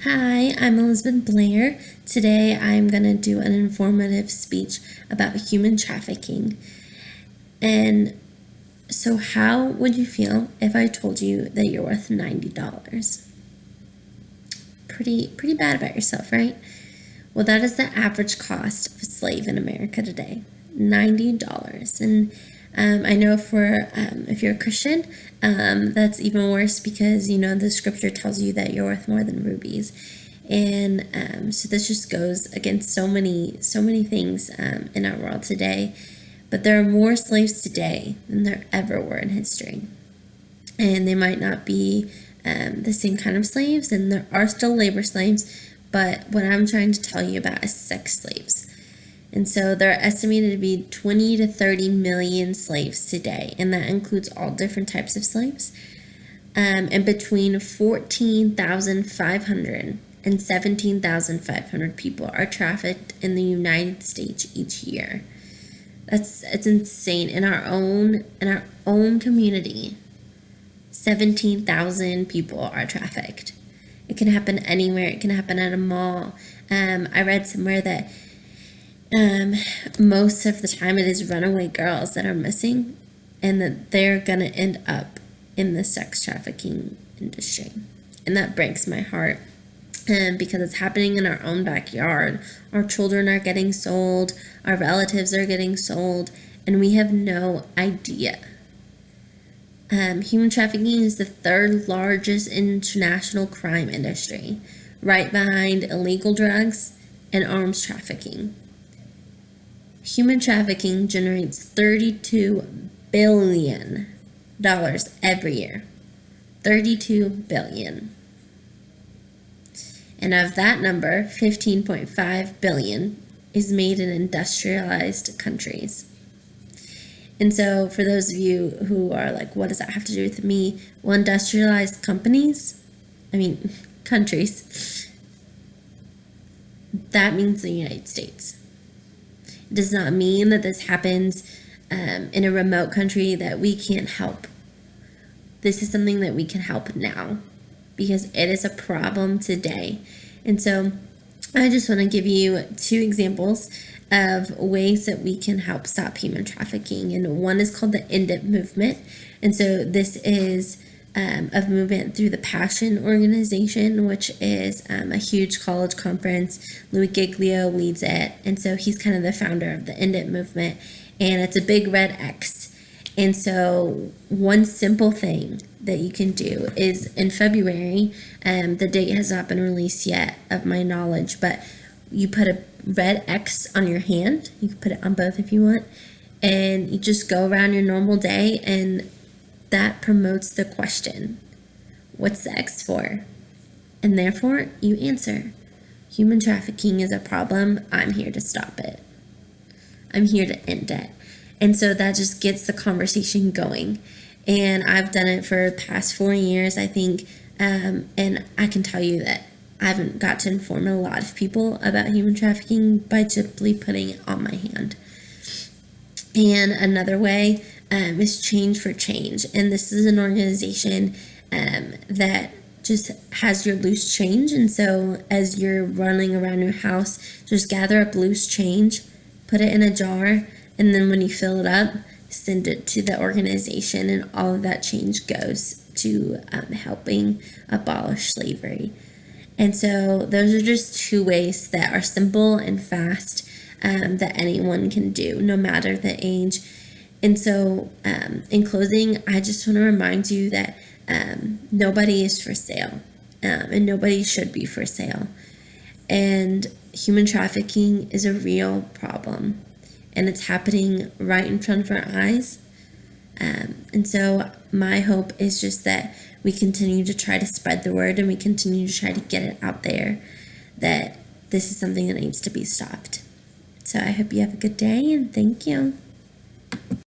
Hi, I'm Elizabeth Blair. Today I'm going to do an informative speech about human trafficking. And so, how would you feel if I told you that you're worth $90? Pretty bad about yourself, right? Well, that is the average cost of a slave in America today, $90. And I know if you're a Christian, that's even worse because the scripture tells you that you're worth more than rubies, and so this just goes against so many things in our world today. But there are more slaves today than there ever were in history, and they might not be the same kind of slaves, and there are still labor slaves. But what I'm trying to tell you about is sex slaves. And so there are estimated to be 20 to 30 million slaves today, and that includes all different types of slaves. And between 14,500 and 17,500 people are trafficked in the United States each year. It's insane. In our own community, 17,000 people are trafficked. It can happen anywhere. It can happen at a mall. I read somewhere that most of the time it is runaway girls that are missing, and that they're going to end up in the sex trafficking industry. And that breaks my heart because it's happening in our own backyard. Our children are getting sold, our relatives are getting sold, and we have no idea. Human trafficking is the third largest international crime industry, right behind illegal drugs and arms trafficking. Human trafficking generates $32 billion every year. $32 billion. And of that number, $15.5 billion is made in industrialized countries. And so for those of you who are like, what does that have to do with me? Well, industrialized countries, that means the United States. It does not mean that this happens in a remote country that we can't help. This is something that we can help now because it is a problem today. And so I just want to give you two examples of ways that we can help stop human trafficking. And one is called the End It movement. And so this is a movement through the Passion organization, which is a huge college conference. Louis Giglio leads it, and so he's kind of the founder of the End It movement, and it's a big red X. And so one simple thing that you can do is in February, the date has not been released yet of my knowledge, but you put a red X on your hand. You can put it on both if you want, and you just go around your normal day, and that promotes the question, what's the X for? And therefore, you answer, human trafficking is a problem. I'm here to stop it. I'm here to end it. And so that just gets the conversation going. And I've done it for the past 4 years, I think. And I can tell you that I haven't got to inform a lot of people about human trafficking by simply putting it on my hand. And another way is Change for Change. And this is an organization that just has your loose change. And so as you're running around your house, just gather up loose change, put it in a jar, and then when you fill it up, send it to the organization, and all of that change goes to helping abolish slavery. And so those are just two ways that are simple and fast that anyone can do, no matter the age. And so in closing, I just want to remind you that nobody is for sale, and nobody should be for sale. And human trafficking is a real problem, and it's happening right in front of our eyes. And so my hope is just that we continue to try to spread the word, and we continue to try to get it out there that this is something that needs to be stopped. So I hope you have a good day, and thank you.